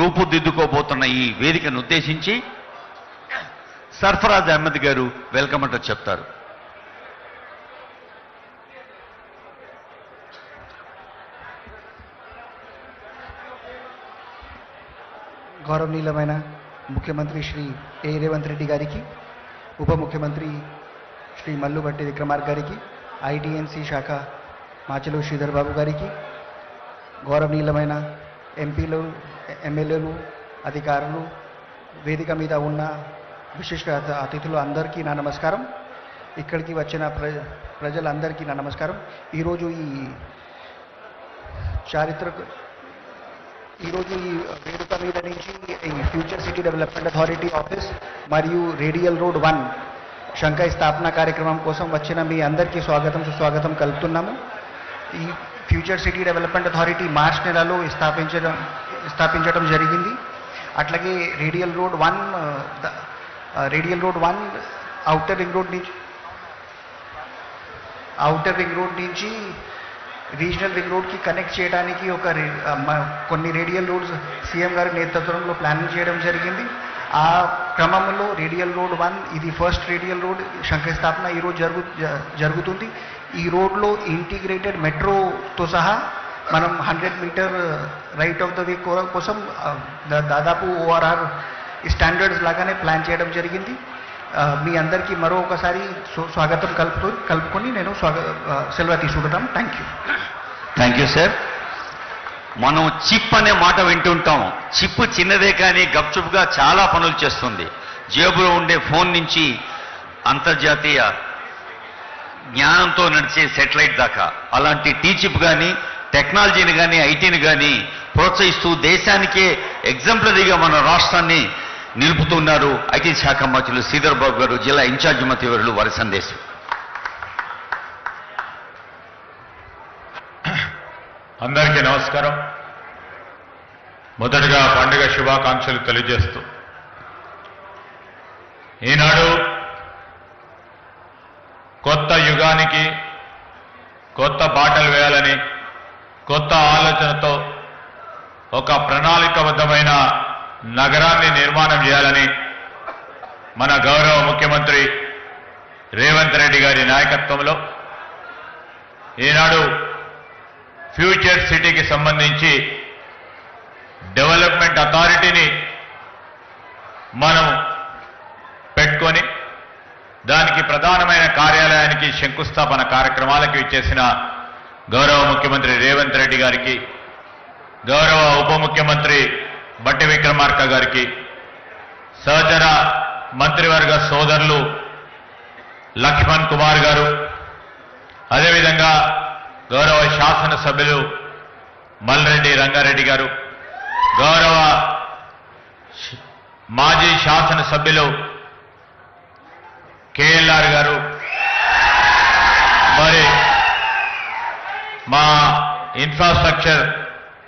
రూపుదిద్దుకోబోతున్న ఈ వేదికను ఉద్దేశించి సర్ఫరాజ్ అహ్మద్ గారు వెల్కమ్ అంటూ చెప్తారు. గౌరవనీయులమైన ముఖ్యమంత్రి శ్రీ ఏ రేవంత్ రెడ్డి గారికి, ఉప ముఖ్యమంత్రి శ్రీ మల్లుబట్టి విక్రమార్క గారికి, ఐటీఎన్సీ శాఖ మాచలు శ్రీధర్ బాబు గారికి, గౌరవనీయులమైన ఎంపీలు, ఎమ్మెల్యేలు, అధికారులు, వేదిక మీద ఉన్న విశిష్ట అతిథులు అందరికీ నా నమస్కారం. ఇక్కడికి వచ్చిన ప్రజలందరికీ నా నమస్కారం. ఈరోజు ఈ వేదిక మీద నుంచి ఈ future city development authority office మరియు రేడియల్ రోడ్ 1 శంఖ స్థాపన కార్యక్రమం కోసం వచ్చిన మీ అందరికీ సుస్వాగతం కలుపుతున్నాము. ఈ future city development authority March నెలలో స్థాపించడం జరిగింది. అట్లాగే radial road 1 outer ring road నుంచి రీజనల్ రింగ్ రోడ్కి కనెక్ట్ చేయడానికి కొన్ని రేడియల్ రోడ్స్ సీఎం గారి నేతృత్వంలో ప్లానింగ్ చేయడం జరిగింది. ఆ క్రమంలో రేడియల్ రోడ్ 1 ఇది ఫస్ట్ రేడియల్ రోడ్ శంకుస్థాపన ఈరోజు జరుగుతుంది. ఈ రోడ్లో ఇంటిగ్రేటెడ్ మెట్రోతో సహా మనం 100 meter right of the way కోసం దాదాపు ఓఆర్ఆర్ స్టాండర్డ్స్ లాగానే ప్లాన్ చేయడం జరిగింది. మీ అందరికీ మరొకసారి స్వాగతం కలుపుకొని నేను సెలవు తీసుకుంటాను. Thank you sir. మనం చిప్ అనే మాట వింటుంటాం. చిప్ చిన్నదే కానీ గప్చుప్గా చాలా పనులు చేస్తుంది. జేబులో ఉండే ఫోన్ నుంచి అంతర్జాతీయ జ్ఞానంతో నడిచే సెటిలైట్ దాకా అలాంటి టీచిప్ కానీ టెక్నాలజీని కానీ ఐటీని కానీ ప్రోత్సహిస్తూ దేశానికే ఎగ్జాంపులరీగా మన రాష్ట్రాన్ని నిలుపుతున్నారు ఐటీ శాఖ మంత్రులు శ్రీధర్ బాబు గారు, జిల్లా ఇన్ఛార్జ్ మంత్రివర్యులు. వారి సందేశం. అందరికీ నమస్కారం. మొదటగా పండుగ శుభాకాంక్షలు తెలియజేస్తూ ఈనాడు కొత్త యుగానికి కొత్త బాటలు వేయాలని కొత్త ఆలోచనతో ఒక ప్రణాళికాబద్ధమైన నగరాన్ని నిర్మాణం చేయాలని మన గౌరవ ముఖ్యమంత్రి రేవంత్ రెడ్డి గారి నాయకత్వంలో ఈనాడు ఫ్యూచర్ సిటీకి సంబంధించి డెవలప్మెంట్ అథారిటీని మనం పెట్టుకొని దానికి ప్రధానమైన కార్యాలయానికి శంకుస్థాపన కార్యక్రమాలకు ఇచ్చేసిన గౌరవ ముఖ్యమంత్రి రేవంత్ రెడ్డి గారికి, గౌరవ ఉప ముఖ్యమంత్రి బట్టి విక్రమార్క గారికి, సహచర మంత్రివర్గ సోదరులు లక్ష్మణ్ కుమార్ గారు, అదేవిధంగా గౌరవ శాసనసభ్యులు మల్రెడ్డి రంగారెడ్డి గారు, గౌరవ మాజీ శాసనసభ్యులు కేఎల్ఆర్ గారు, మరి మా infrastructure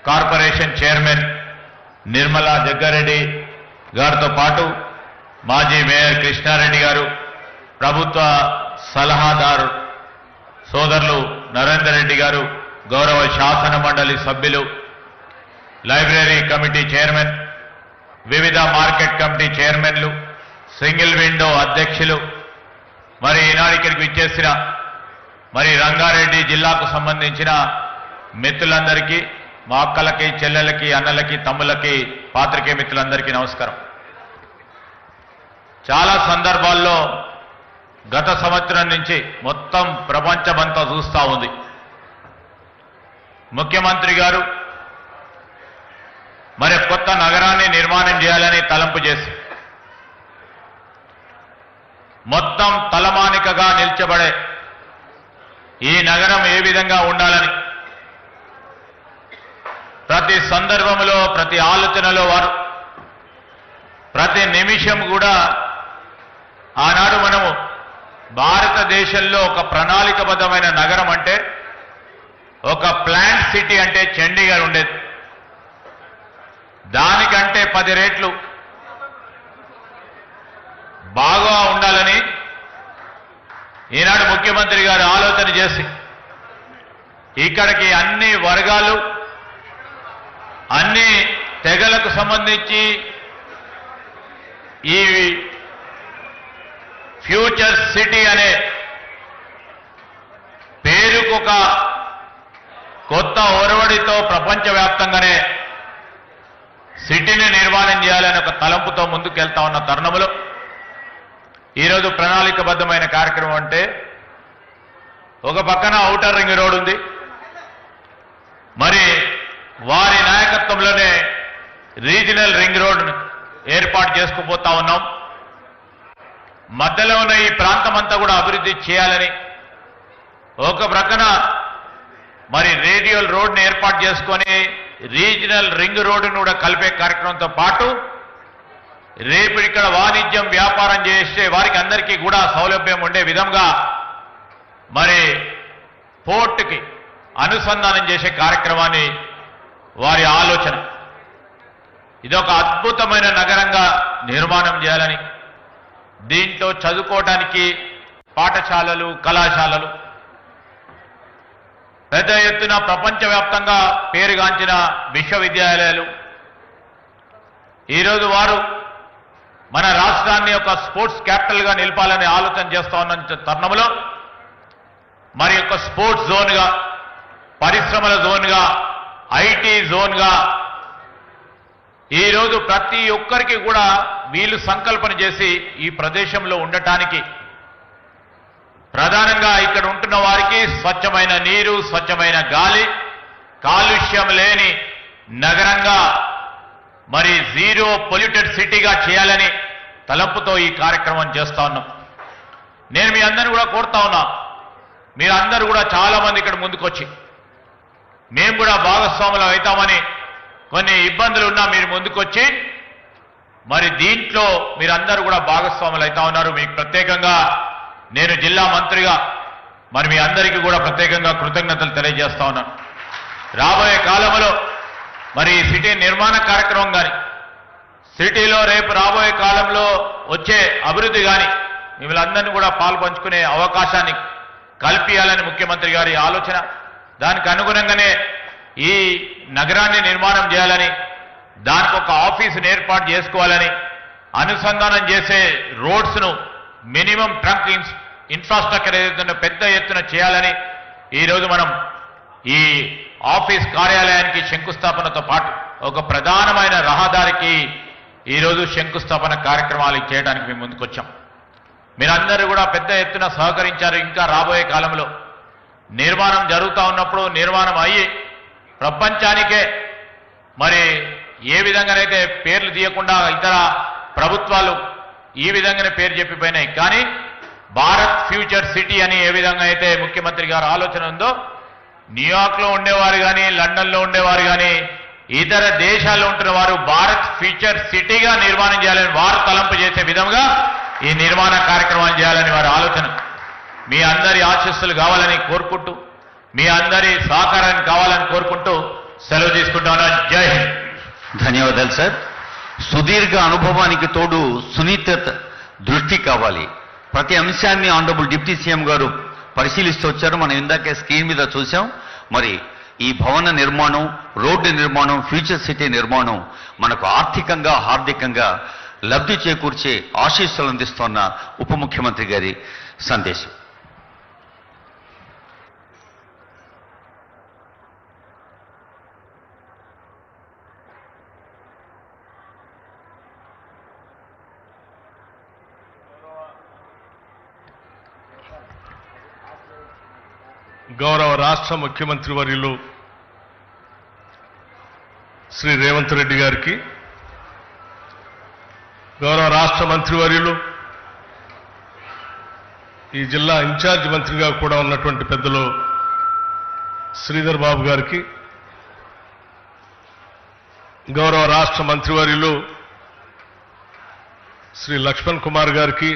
corporation chairman Nirmala Jaggareddy గారితో పాటు మాజీ మేయర్ కృష్ణారెడ్డి గారు, ప్రభుత్వ సలహాదారు సోదరులు నరేందర్ రెడ్డి గారు, గౌరవ శాసన మండలి సభ్యులు, లైబ్రరీ కమిటీ చైర్మన్, వివిధ మార్కెట్ కమిటీ చైర్మన్లు, సింగిల్ విండో అధ్యక్షులు, మరి ఈనాడు ఇక్కడికి విచ్చేసిన మరి రంగారెడ్డి జిల్లాకు సంబంధించిన మిత్రులందరికీ, మా అక్కలకి, చెల్లెలకి, అన్నలకి, తమ్ములకి, పాత్రికేయ మిత్రులందరికీ నమస్కారం. చాలా సందర్భాల్లో గత సంవత్సరం నుంచి మొత్తం ప్రపంచమంతా చూస్తూ ఉంది. ముఖ్యమంత్రి గారు మరి కొత్త నగరాన్ని నిర్మాణం చేయాలని తలంపు చేసి మొత్తం తలమానికగా నిల్చబడే ఈ నగరం ఏ విధంగా ఉండాలని ప్రతి సందర్భంలో, ప్రతి ఆలోచనలో వారు ప్రతి నిమిషం కూడా ఆనాడు మనము భారతదేశంలో ఒక ప్రణాళికబద్ధమైన నగరం అంటే ఒక ప్లాంట్ సిటీ అంటే చండీగఢ్ ఉండేది. దానికంటే 10 రెట్లు బాగా ఉండాలని ఈనాడు ముఖ్యమంత్రి గారు ఆలోచన చేసి ఇక్కడికి అన్ని వర్గాలు, అన్ని తెగలకు సంబంధించి ఈ ఫ్యూచర్ సిటీ అనే పేరుకొక కొత్త ఒరవడితో ప్రపంచవ్యాప్తంగానే సిటీని నిర్మాణం చేయాలని ఒక తలంపుతో ముందుకెళ్తా ఉన్న తరుణంలో ఈరోజు ప్రణాళికబద్ధమైన కార్యక్రమం అంటే ఒక పక్కన ఔటర్ రింగ్ రోడ్ ఉంది, మరి వారి నాయకత్వంలోనే రీజనల్ రింగ్ రోడ్ ఏర్పాటు చేసుకుపోతా ఉన్నాం. మధ్యలో ఉన్న ఈ ప్రాంతం అంతా కూడా అభివృద్ధి చేయాలని ఒక ప్రక్కన మరి రేడియల్ రోడ్ని ఏర్పాటు చేసుకొని రీజనల్ రింగ్ రోడ్డును కూడా కలిపే కార్యక్రమంతో పాటు రేపు ఇక్కడ వాణిజ్యం వ్యాపారం చేసే వారికి అందరికీ కూడా సౌలభ్యం ఉండే విధంగా మరి పోర్టుకి అనుసంధానం చేసే కార్యక్రమాన్ని వారి ఆలోచన. ఇదొక అద్భుతమైన నగరంగా నిర్మాణం చేయాలని, దీంట్లో చదువుకోవడానికి పాఠశాలలు, కళాశాలలు, పెద్ద ఎత్తున ప్రపంచవ్యాప్తంగా పేరుగాంచిన విశ్వవిద్యాలయాలు, ఈరోజు వారు మన రాష్ట్రాన్ని ఒక స్పోర్ట్స్ క్యాపిటల్గా నిలపాలని ఆలోచన చేస్తా ఉన్న తరుణంలో మరి ఒక స్పోర్ట్స్ జోన్గా, పరిశ్రమల జోన్గా, ఐటీ జోన్గా ఈరోజు ప్రతి ఒక్కరికి కూడా వీళ్ళు సంకల్పన చేసి ఈ ప్రదేశంలో ఉండటానికి ప్రధానంగా ఇక్కడ ఉంటున్న వారికి స్వచ్ఛమైన నీరు, స్వచ్ఛమైన గాలి, కాలుష్యం లేని నగరంగా మరి జీరో పొల్యూటెడ్ సిటీగా చేయాలని తలంపుతో ఈ కార్యక్రమం చేస్తా ఉన్నాం. నేను మీ అందరిని కూడా కోరుతా ఉన్నా, మీరందరూ కూడా చాలా మంది ఇక్కడ ముందుకొచ్చి మేము కూడా భాగస్వాములు అవుతామని, కొన్ని ఇబ్బందులు ఉన్నా మీరు ముందుకొచ్చి మరి దీంట్లో మీరందరూ కూడా భాగస్వాములు అవుతా ఉన్నారు. మీకు ప్రత్యేకంగా నేను జిల్లా మంత్రిగా మరి మీ అందరికీ కూడా ప్రత్యేకంగా కృతజ్ఞతలు తెలియజేస్తా ఉన్నాను. రాబోయే కాలంలో మరి సిటీ నిర్మాణ కార్యక్రమం కానీ, సిటీలో రేపు రాబోయే కాలంలో వచ్చే అభివృద్ధి కానీ మిమ్మల్ని అందరినీ కూడా పాల్పంచుకునే అవకాశాన్ని కల్పించాలని ముఖ్యమంత్రి గారి ఆలోచన. దానికి అనుగుణంగానే ఈ నగరాన్ని నిర్మాణం చేయాలని, దానికి ఒక ఆఫీసును ఏర్పాటు చేసుకోవాలని, అనుసంధానం చేసే రోడ్స్ను మినిమం ట్రంక్ ఇన్ఫ్రాస్ట్రక్చర్ ఏదైతే పెద్ద ఎత్తున చేయాలని ఈరోజు మనం ఈ ఆఫీస్ కార్యాలయానికి శంకుస్థాపనతో పాటు ఒక ప్రధానమైన రహదారికి ఈరోజు శంకుస్థాపన కార్యక్రమాలు చేయడానికి మేము ముందుకొచ్చాం. మీరందరూ కూడా పెద్ద ఎత్తున సహకరించారు. ఇంకా రాబోయే కాలంలో నిర్మాణం జరుగుతూ ఉన్నప్పుడు నిర్మాణం అయ్యి ప్రపంచానికే మరి ఏ విధంగానైతే పేర్లు తీయకుండా ఇతర ప్రభుత్వాలు ఈ విధంగానే పేరు చెప్పిపోయినాయి, కానీ భారత్ ఫ్యూచర్ సిటీ అని ఏ విధంగా అయితే ముఖ్యమంత్రి గారు ఆలోచన ఉందో, న్యూయార్క్లో ఉండేవారు కానీ, లండన్లో ఉండేవారు కానీ, ఇతర దేశాల్లో ఉంటున్న వారు భారత్ ఫ్యూచర్ సిటీగా నిర్మాణం చేయాలని వారు తలంపు చేసే విధంగా ఈ నిర్మాణ కార్యక్రమాలు చేయాలని వారి ఆలోచన. మీ అందరి ఆశీస్సులు కావాలని కోరుకుంటూ, మీ అందరి సహకారాన్ని కావాలని కోరుకుంటూ సెలవు తీసుకుంటాను. జై హింద్. ధన్యవాదాలు సార్. సుదీర్ఘ అనుభవానికి తోడు సునీత దృష్టి కావాలి. ప్రతి అంశాన్ని ఆనరబుల్ డిప్యూటీ సీఎం గారు పరిశీలిస్తూ వచ్చారు. మనం ఇందాకే స్క్రీన్ మీద చూసాం. మరి ఈ భవన నిర్మాణం, రోడ్డు నిర్మాణం, ఫ్యూచర్ సిటీ నిర్మాణం మనకు ఆర్థికంగా, హార్దికంగా లబ్ధి చేకూర్చే ఆశీస్సులు అందిస్తున్న ఉప ముఖ్యమంత్రి గారి సందేశం. గౌరవ రాష్ట్ర ముఖ్యమంత్రి వర్యులు శ్రీ రేవంత్ రెడ్డి గారికి, గౌరవ రాష్ట్ర మంత్రివర్యులు ఈ జిల్లా ఇన్ఛార్జ్ మంత్రిగా కూడా ఉన్నటువంటి పెద్దలు శ్రీధర్ బాబు గారికి, గౌరవ రాష్ట్ర మంత్రివర్యులు శ్రీ లక్ష్మణ్ కుమార్ గారికి,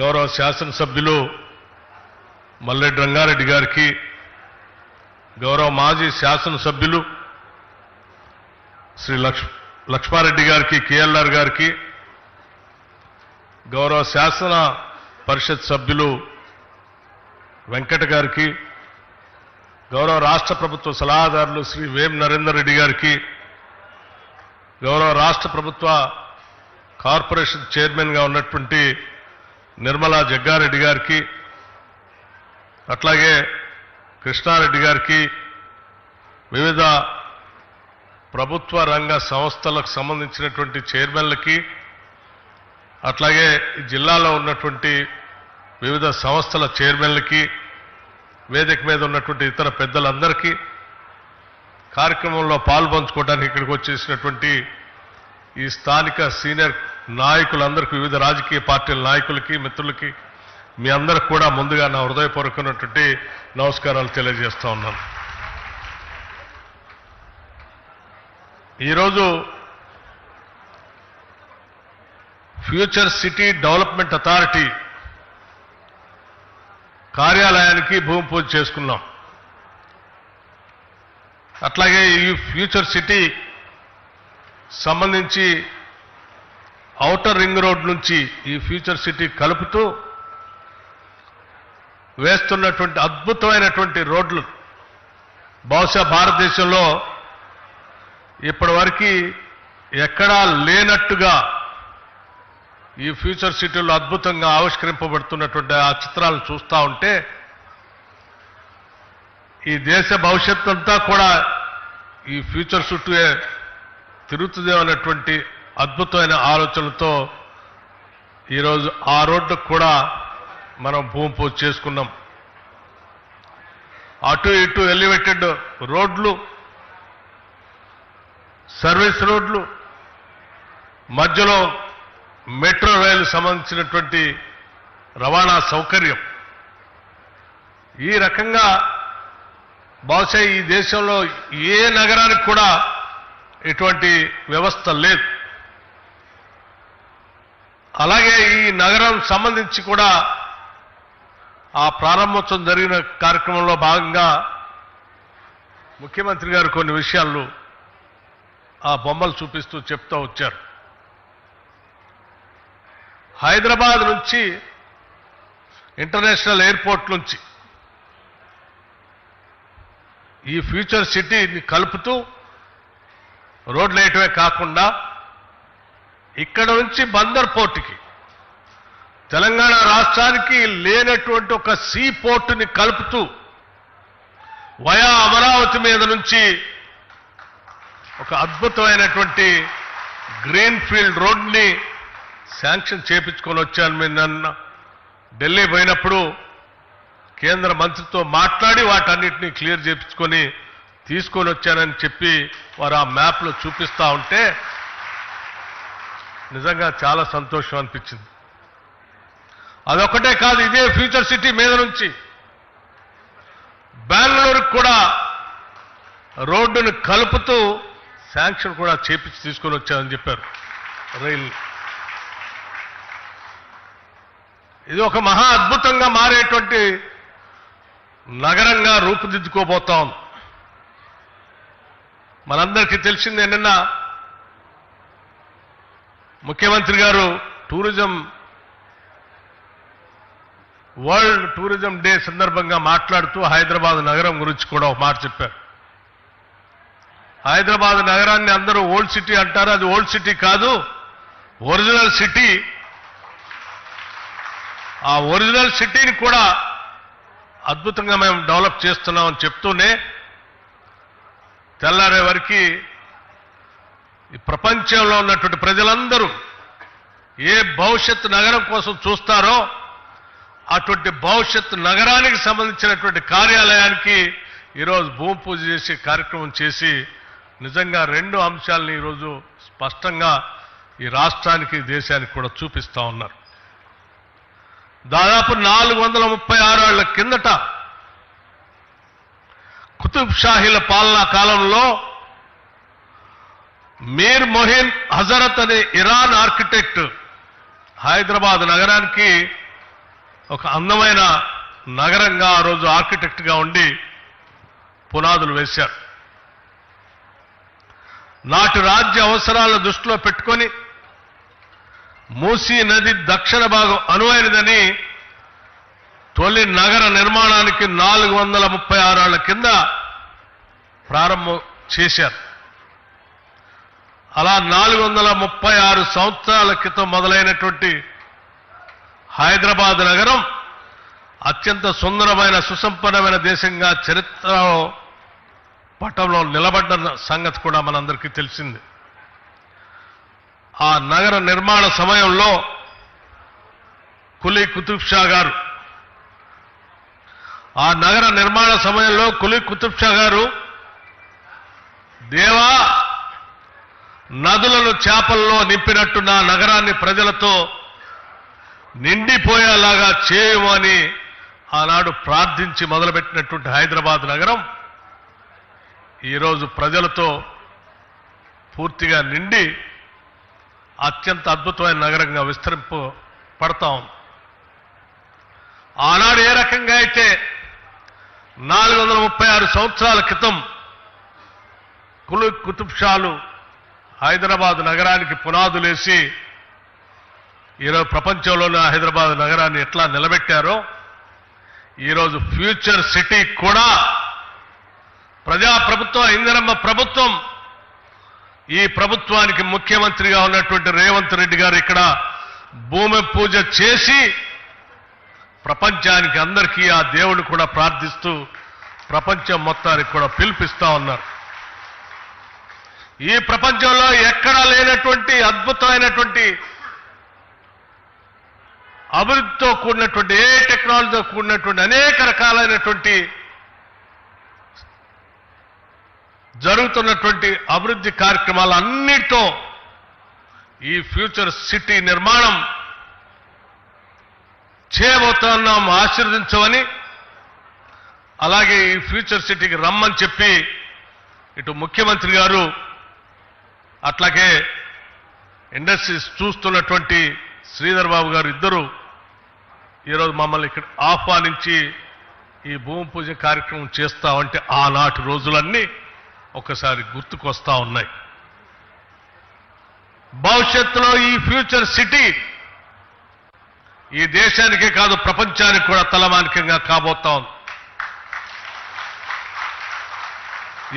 గౌరవ శాసనసభ్యులు మల్లెడ్డి రంగారెడ్డి గారికి, గౌరవ మాజీ శాసనసభ్యులు శ్రీ లక్ష్మారెడ్డి గారికి, కేఎల్ఆర్ గారికి, గౌరవ శాసన పరిషత్ సభ్యులు వెంకట గారికి, గౌరవ రాష్ట్ర ప్రభుత్వ సలహాదారులు శ్రీ వేం నరేందర్ రెడ్డి గారికి, గౌరవ రాష్ట్ర ప్రభుత్వ కార్పొరేషన్ చైర్మన్గా ఉన్నటువంటి నిర్మలా జగ్గారెడ్డి గారికి, అట్లాగే కృష్ణారెడ్డి గారికి, వివిధ ప్రభుత్వ రంగ సంస్థలకు సంబంధించినటువంటి చైర్మన్లకి, అట్లాగే ఈ జిల్లాలో ఉన్నటువంటి వివిధ సంస్థల చైర్మన్లకి, వేదిక మీద ఉన్నటువంటి ఇతర పెద్దలందరికీ, కార్యక్రమంలో పాల్పంచుకోవడానికి ఇక్కడికి వచ్చేసినటువంటి ఈ స్థానిక సీనియర్ నాయకులందరికీ, వివిధ రాజకీయ పార్టీల నాయకులకి, మిత్రులకి, మీ అందరికి కూడా ముందుగా నా హృదయపూర్వకమైనటువంటి నమస్కారాలు తెలియజేస్తా ఉన్నాను. ఈరోజు ఫ్యూచర్ సిటీ డెవలప్మెంట్ అథారిటీ కార్యాలయానికి భూమి పూజ చేసుకున్నాం. అట్లాగే ఈ ఫ్యూచర్ సిటీ సంబంధించి ఔటర్ రింగ్ రోడ్ నుంచి ఈ ఫ్యూచర్ సిటీ కలుపుతూ వేస్తున్నటువంటి అద్భుతమైనటువంటి రోడ్లు బహుశా భారతదేశంలో ఇప్పటివరకు ఎక్కడా లేనట్టుగా ఈ ఫ్యూచర్ సిటీలో అద్భుతంగా ఆవిష్కరింపబడుతున్నటువంటి ఆ చిత్రాలను చూస్తూ ఉంటే ఈ దేశ భవిష్యత్తు అంతా కూడా ఈ ఫ్యూచర్ చుట్టూ తిరుగుతుందేమన్నటువంటి అద్భుతమైన ఆలోచనలతో ఈరోజు ఆ రోడ్డుకు కూడా మనం భూమి పూజ చేసుకున్నాం. అటు ఇటు ఎలివేటెడ్ రోడ్లు, సర్వీస్ రోడ్లు, మధ్యలో మెట్రో రైలు సంబంధించినటువంటి రవాణా సౌకర్యం, ఈ రకంగా బహుశా ఈ దేశంలో ఏ నగరానికి కూడా ఇటువంటి వ్యవస్థ లేదు. అలాగే ఈ నగరం సంబంధించి కూడా ఆ ప్రారంభోత్సవం జరిగిన కార్యక్రమంలో భాగంగా ముఖ్యమంత్రి గారు కొన్ని విషయాలు ఆ బొమ్మలు చూపిస్తూ చెప్తూ వచ్చారు. హైదరాబాద్ నుంచి ఇంటర్నేషనల్ ఎయిర్పోర్ట్ నుంచి ఈ ఫ్యూచర్ సిటీని కలుపుతూ రోడ్లు వేయటమే కాకుండా ఇక్కడ నుంచి బందర్ పోర్టుకి, తెలంగాణ రాష్ట్రానికి లేనటువంటి ఒక సీ పోర్టుని కలుపుతూ వయా అమరావతి మీద నుంచి ఒక అద్భుతమైనటువంటి గ్రీన్ ఫీల్డ్ రోడ్ని శాంక్షన్ చేపించుకొని వచ్చాను. మీరు నన్ను ఢిల్లీ పోయినప్పుడు కేంద్ర మంత్రితో మాట్లాడి వాటన్నిటినీ క్లియర్ చేపించుకొని తీసుకొని వచ్చానని చెప్పి వారు ఆ మ్యాప్లో చూపిస్తూ ఉంటే నిజంగా చాలా సంతోషం అనిపించింది. అదొకటే కాదు, ఇదే ఫ్యూచర్ సిటీ మీద నుంచి బెంగళూరుకు కూడా రోడ్డును కలుపుతూ శాంక్షన్ కూడా చేపించి తీసుకొని వచ్చామని చెప్పారు. రైలు ఇది ఒక మహా అద్భుతంగా మారేటువంటి నగరంగా రూపుదిద్దుకోబోతా ఉంది. మనందరికీ తెలిసిందే, నిన్న ముఖ్యమంత్రి గారు వరల్డ్ టూరిజం డే సందర్భంగా మాట్లాడుతూ హైదరాబాద్ నగరం గురించి కూడా ఒక మాట చెప్పారు. హైదరాబాద్ నగరాన్ని అందరూ ఓల్డ్ సిటీ అంటారు, అది ఓల్డ్ సిటీ కాదు, ఒరిజినల్ సిటీ. ఆ ఒరిజినల్ సిటీని కూడా అద్భుతంగా మేము డెవలప్ చేస్తున్నామని చెప్తూనే తెల్లారే వరకు ఈ ప్రపంచంలో ఉన్నటువంటి ప్రజలందరూ ఏ భవిష్యత్ నగరం కోసం చూస్తారో అటువంటి భవిష్యత్ నగరానికి సంబంధించినటువంటి కార్యాలయానికి ఈరోజు భూమి పూజ చేసి కార్యక్రమం చేసి నిజంగా రెండు అంశాలను ఈరోజు స్పష్టంగా ఈ రాష్ట్రానికి దేశానికి కూడా చూపిస్తా ఉన్నారు. దాదాపు 436 ఏళ్ల కిందట కుతుబ్ షాహీల పాలనా కాలంలో మీర్ మొహిన్ హజరత్ అనే ఇరాన్ ఆర్కిటెక్ట్ హైదరాబాద్ నగరానికి ఒక అందమైన నగరంగా ఆ రోజు ఆర్కిటెక్ట్గా ఉండి పునాదులు వేశారు. నాటి రాజ్య అవసరాల దృష్టిలో పెట్టుకొని మూసీ నది దక్షిణ భాగం అనువైనదని తొలి నగర నిర్మాణానికి 436 ఏళ్ల కింద ప్రారంభం చేశారు. అలా 436 సంవత్సరాల క్రితం మొదలైనటువంటి హైదరాబాద్ నగరం అత్యంత సుందరమైన సుసంపన్నమైన దేశంగా చరిత్ర పటంలో నిలబడ్డ సంగతి కూడా మనందరికీ తెలిసింది. ఆ నగర నిర్మాణ సమయంలో కులీ కుతుబ్ షా గారు దేవా నదులను చేపల్లో నింపినట్టు నా నగరాన్ని ప్రజలతో నిండిపోయేలాగా చేయమని ఆనాడు ప్రార్థించి మొదలుపెట్టినటువంటి హైదరాబాద్ నగరం ఈరోజు ప్రజలతో పూర్తిగా నిండి అత్యంత అద్భుతమైన నగరంగా విస్తరింపబడతా ఉంది. ఆనాడు ఏ రకంగా అయితే 436 సంవత్సరాల క్రితం కులీ కుతుబ్ షాలు హైదరాబాద్ నగరానికి పునాదులేసి ఈరోజు ప్రపంచంలోనే హైదరాబాద్ నగరాన్ని ఎట్లా నిలబెట్టారో ఈరోజు ఫ్యూచర్ సిటీ కూడా ప్రజాప్రభుత్వం, ఇందిరమ్మ ప్రభుత్వం, ఈ ప్రభుత్వానికి ముఖ్యమంత్రిగా ఉన్నటువంటి రేవంత్ రెడ్డి గారు ఇక్కడ భూమి పూజ చేసి ప్రపంచానికి అందరికీ ఆ దేవుడు కూడా ప్రార్థిస్తూ ప్రపంచం మొత్తానికి కూడా పిలిపిస్తా ఉన్నారు. ఈ ప్రపంచంలో ఎక్కడా లేనటువంటి అద్భుతమైనటువంటి అభివృద్ధితో కూడినటువంటి, ఏ టెక్నాలజీతో కూడినటువంటి అనేక రకాలైనటువంటి జరుగుతున్నటువంటి అభివృద్ధి కార్యక్రమాలన్నిటితో ఈ ఫ్యూచర్ సిటీ నిర్మాణం చేయబోతున్నాం, ఆశీర్వదించమని, అలాగే ఈ ఫ్యూచర్ సిటీకి రమ్మని చెప్పి ఇటు ముఖ్యమంత్రి గారు అట్లాగే ఇండస్ట్రీస్ చూస్తున్నటువంటి శ్రీధర్ బాబు గారు ఇద్దరు ఈరోజు మమ్మల్ని ఇక్కడ ఆహ్వానించి ఈ భూమి పూజ కార్యక్రమం చేస్తామంటే ఆనాటి రోజులన్నీ ఒకసారి గుర్తుకొస్తా ఉన్నాయి. భవిష్యత్తులో ఈ ఫ్యూచర్ సిటీ ఈ దేశానికే కాదు ప్రపంచానికి కూడా తలమానికంగా కాబోతా ఉంది.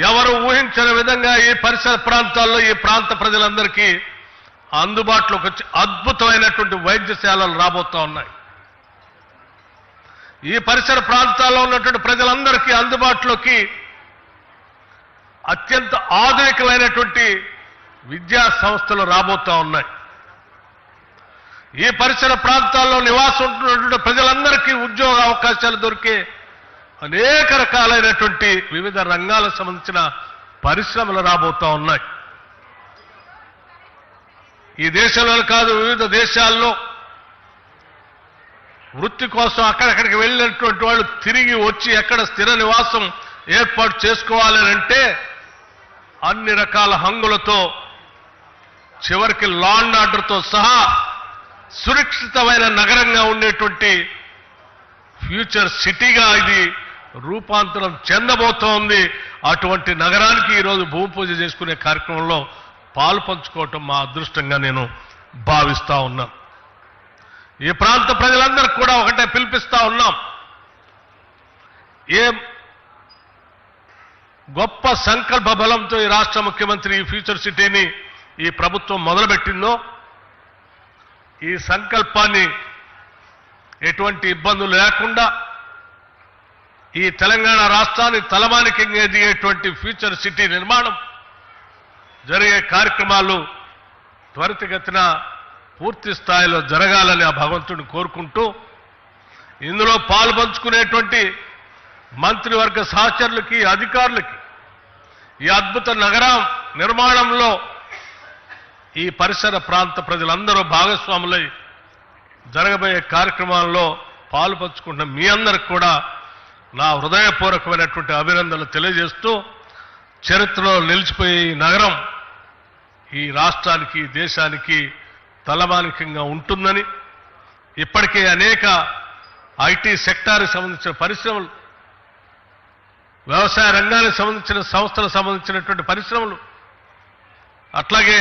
ఎవరు ఊహించని విధంగా ఈ పరిసర ప్రాంతాల్లో ఈ ప్రాంత ప్రజలందరికీ అందుబాటులోకి వచ్చి అద్భుతమైనటువంటి వైద్యశాలలు రాబోతా ఉన్నాయి. ఈ పరిసర ప్రాంతాల్లో ఉన్నటువంటి ప్రజలందరికీ అందుబాటులోకి అత్యంత ఆధునికమైనటువంటి విద్యా సంస్థలు రాబోతా ఉన్నాయి. ఈ పరిసర ప్రాంతాల్లో నివాసం ఉంటున్నటువంటి ప్రజలందరికీ ఉద్యోగ అవకాశాలు దొరికే అనేక రకాలైనటువంటి వివిధ రంగాలకు సంబంధించిన పరిశ్రమలు రాబోతా ఉన్నాయి. ఈ దేశంలో కాదు, వివిధ దేశాల్లో వృత్తి కోసం అక్కడక్కడికి వెళ్ళినటువంటి వాళ్ళు తిరిగి వచ్చి ఎక్కడ స్థిర నివాసం ఏర్పాటు చేసుకోవాలనంటే అన్ని రకాల హంగులతో, చివరికి లా అండ్ ఆర్డర్తో సహా సురక్షితమైన నగరంగా ఉండేటువంటి ఫ్యూచర్ సిటీగా ఇది రూపాంతరం చెందబోతోంది. అటువంటి నగరానికి ఈరోజు భూమి పూజ చేసుకునే కార్యక్రమంలో పాలు పంచుకోవటం మా అదృష్టంగా నేను భావిస్తా ఉన్నాను. ఈ ప్రాంత ప్రజలందరికీ కూడా ఒకటే పిలిపిస్తా ఉన్నాం. ఏ గొప్ప సంకల్ప బలంతో ఈ రాష్ట్ర ముఖ్యమంత్రి ఈ ఫ్యూచర్ సిటీని ఈ ప్రభుత్వం మొదలుపెట్టిందో, ఈ సంకల్పాన్ని ఎటువంటి ఇబ్బందులు లేకుండా ఈ తెలంగాణ రాష్ట్రాన్ని తలమానికంగా ఎదిగేటువంటి ఫ్యూచర్ సిటీ నిర్మాణం జరిగే కార్యక్రమాలు త్వరితగతిన పూర్తి స్థాయిలో జరగాలని ఆ భగవంతుడిని కోరుకుంటూ, ఇందులో పాల్పంచుకునేటువంటి మంత్రివర్గ సహచరులకి, అధికారులకి ఈ అద్భుత నగర నిర్మాణంలో ఈ పరిసర ప్రాంత ప్రజలందరూ భాగస్వాములై జరగబోయే కార్యక్రమాల్లో పాలుపంచుకుంటున్న మీ అందరికి కూడా నా హృదయపూర్వకమైనటువంటి అభినందనలు తెలియజేస్తూ, చరిత్రలో నిలిచిపోయే ఈ నగరం ఈ రాష్ట్రానికి, దేశానికి తలమానికంగా ఉంటుందని, ఇప్పటికే అనేక ఐటీ సెక్టార్కి సంబంధించిన పరిశ్రమలు, వ్యవసాయ రంగానికి సంబంధించిన సంస్థలకు సంబంధించినటువంటి పరిశ్రమలు, అట్లాగే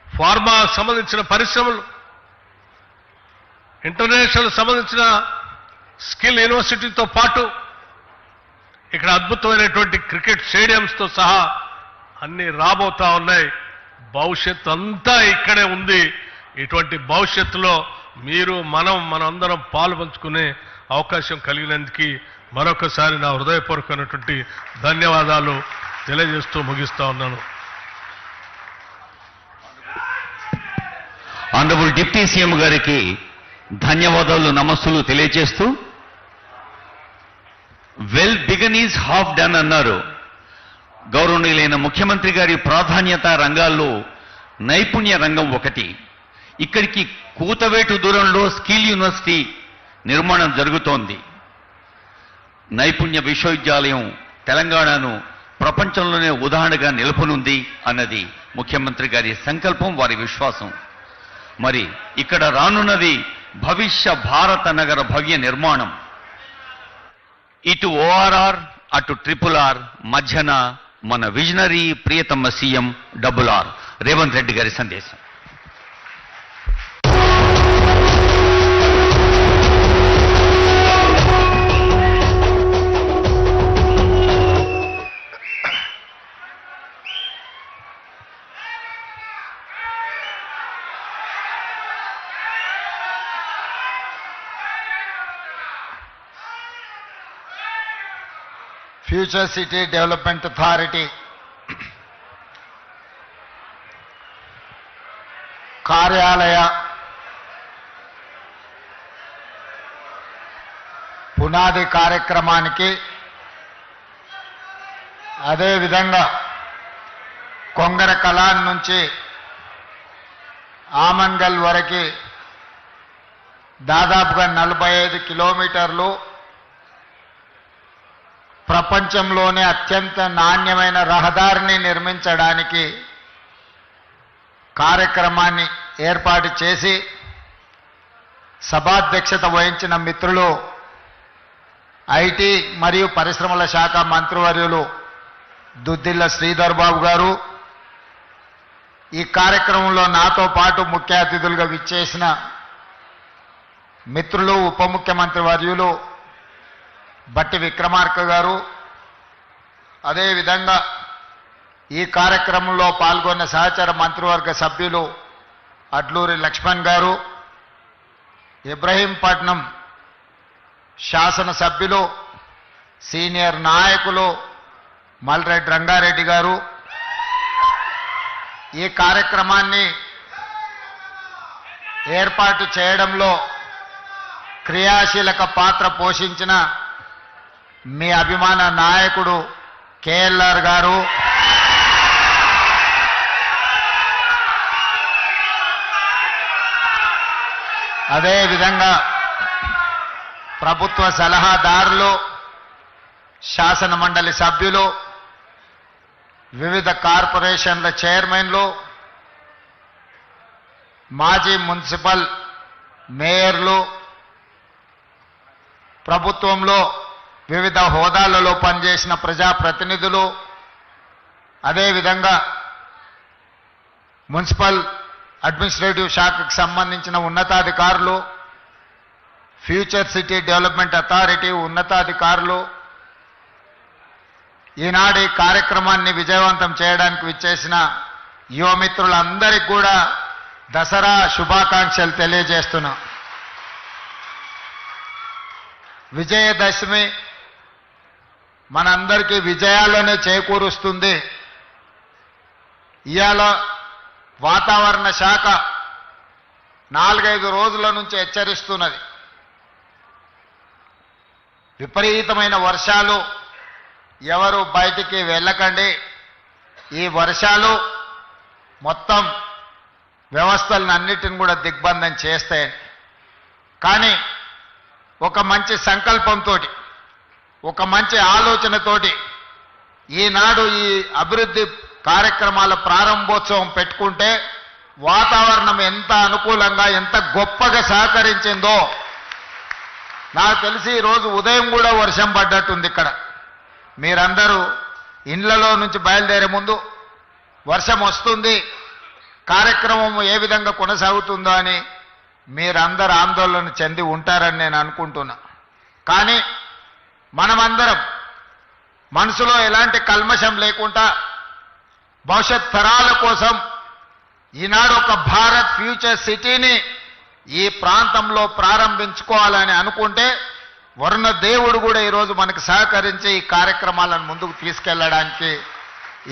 ఫార్మాకు సంబంధించిన పరిశ్రమలు, ఇంటర్నేషనల్ సంబంధించిన స్కిల్ యూనివర్సిటీతో పాటు ఇక్కడ అద్భుతమైనటువంటి క్రికెట్ స్టేడియంస్తో సహా అన్నీ రాబోతా ఉన్నాయి. భవిష్యత్తు అంతా ఇక్కడే ఉంది. ఇటువంటి భవిష్యత్తులో మీరు మనందరం పాలు పంచుకునే అవకాశం కలిగినందుకు మరొకసారి నా హృదయపూర్వకమైనటువంటి ధన్యవాదాలు తెలియజేస్తూ ముగిస్తా ఉన్నాను. ఆనరబుల్ డిప్యూటీ సీఎం గారికి ధన్యవాదాలు, నమస్సులు తెలియజేస్తూ well began is half done అన్నారు. గౌరవనీయులైన ముఖ్యమంత్రి గారి ప్రాధాన్యత రంగాల్లో నైపుణ్య రంగం ఒకటి. ఇక్కడికి కూతవేటు దూరంలో స్కిల్ యూనివర్సిటీ నిర్మాణం జరుగుతోంది. నైపుణ్య విశ్వవిద్యాలయం తెలంగాణను ప్రపంచంలోనే ఉదాహరణగా నిలుపనుంది అన్నది ముఖ్యమంత్రి గారి సంకల్పం, వారి విశ్వాసం. మరి ఇక్కడ రానున్నది భవిష్య భారత నగర భవ్య నిర్మాణం. ఇటు ORR అటు RRR మధ్యన మన విజనరీ ప్రియతమ సీఎం RR రేవంత్ రెడ్డి గారి సందేశం. ఫ్యూచర్ సిటీ డెవలప్మెంట్ అథారిటీ కార్యాలయ పునాది కార్యక్రమానికి, అదేవిధంగా కొంగర కలాన్ నుంచి ఆమన్గల్ వరకు దాదాపుగా 45 కిలోమీటర్లు ప్రపంచంలోనే అత్యంత నాణ్యమైన రహదారిని నిర్మించడానికి కార్యక్రమాన్ని ఏర్పాటు చేసి సభాధ్యక్షత వహించిన మిత్రులు ఐటీ మరియు పరిశ్రమల శాఖ మంత్రివర్యులు దుద్దిల్ల శ్రీధర్ బాబు గారు, ఈ కార్యక్రమంలో నాతో పాటు ముఖ్య అతిథులుగా విచ్చేసిన మిత్రులు ఉప ముఖ్యమంత్రి వర్యులు బట్టి విక్రమార్క గారు, అదేవిధంగా ఈ కార్యక్రమంలో పాల్గొన్న సహచర మంత్రివర్గ సభ్యులు అడ్లూరి లక్ష్మణ్ గారు, ఇబ్రహీంపట్నం శాసనసభ్యులు సీనియర్ నాయకులు మల్రెడ్డి రంగారెడ్డి గారు, ఈ కార్యక్రమాన్ని ఏర్పాటు చేయడంలో క్రియాశీలక పాత్ర పోషించిన మీ అభిమాన నాయకుడు కేఎల్ఆర్ గారు, అదేవిధంగా ప్రభుత్వ సలహాదారులు, శాసన మండలి సభ్యులు, వివిధ కార్పొరేషన్ల చైర్మన్లు, మాజీ మున్సిపల్ మేయర్లు, ప్రభుత్వంలో వివిధ హోదాలలో పనిచేసిన ప్రజాప్రతినిధులు, అదేవిధంగా మున్సిపల్ అడ్మినిస్ట్రేటివ్ శాఖకు సంబంధించిన ఉన్నతాధికారులు, ఫ్యూచర్ సిటీ డెవలప్మెంట్ అథారిటీ ఉన్నతాధికారులు, ఈనాడు ఈ కార్యక్రమాన్ని విజయవంతం చేయడానికి విచ్చేసిన యువమిత్రులందరికీ కూడా దసరా శుభాకాంక్షలు తెలియజేస్తున్నా. విజయదశమి మనందరికీ విజయాలనే చేకూరుస్తుంది. ఇవాళ వాతావరణ శాఖ 4-5 రోజుల నుంచి హెచ్చరిస్తున్నది. విపరీతమైన వర్షాలు, ఎవరు బయటికి వెళ్ళకండి, ఈ వర్షాలు మొత్తం వ్యవస్థలను అన్నిటిని కూడా దిగ్బంధం చేస్తాయి. కానీ ఒక మంచి సంకల్పంతో, ఒక మంచి ఆలోచనతోటి ఈనాడు ఈ అభివృద్ధి కార్యక్రమాల ప్రారంభోత్సవం పెట్టుకుంటే వాతావరణం ఎంత అనుకూలంగా, ఎంత గొప్పగా సహకరించిందో నాకు తెలిసి ఈరోజు ఉదయం కూడా వర్షం పడ్డట్టుంది. ఇక్కడ మీరందరూ ఇండ్లలో నుంచి బయలుదేరే ముందు వర్షం వస్తుంది, కార్యక్రమం ఏ విధంగా కొనసాగుతుందో అని మీరందరూ ఆందోళన చెంది ఉంటారని నేను అనుకుంటున్నా. కానీ మనమందరం మనసులో ఎలాంటి కల్మషం లేకుండా భవిష్యత్ తరాల కోసం ఈనాడు ఒక భారత్ ఫ్యూచర్ సిటీని ఈ ప్రాంతంలో ప్రారంభించుకోవాలని అనుకుంటే వరుణ దేవుడు కూడా ఈరోజు మనకు సహకరించి ఈ కార్యక్రమాలను ముందుకు తీసుకెళ్లడానికి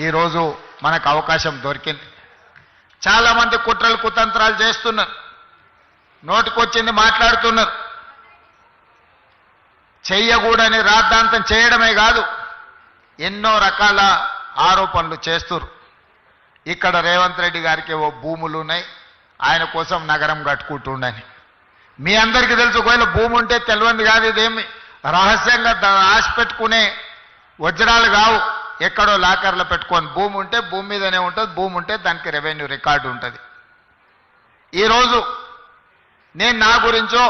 ఈరోజు మనకు అవకాశం దొరికింది. చాలామంది కుట్రలు కుతంత్రాలు చేస్తున్నారు, నోటికొచ్చింది మాట్లాడుతున్నారు. చెయ్యకూడని రాద్ధాంతం చేయడమే కాదు, ఎన్నో రకాల ఆరోపణలు చేస్తున్నారు. ఇక్కడ రేవంత్ రెడ్డి గారికి ఓ భూములు ఉన్నాయి, ఆయన కోసం నగరం కట్టుకుంటుండని. మీ అందరికీ తెలుసు, ఒకవేళ భూమి ఉంటే తెలియంది కాదు, ఇదేమి రహస్యంగా ఆశ పెట్టుకునే వజ్రాలు కావు, ఎక్కడో లాకర్లో పెట్టుకొని. భూమి ఉంటే భూమి మీదనే ఉంటుంది, భూమి ఉంటే దానికి రెవెన్యూ రికార్డు ఉంటుంది. ఈరోజు నేను నా గురించో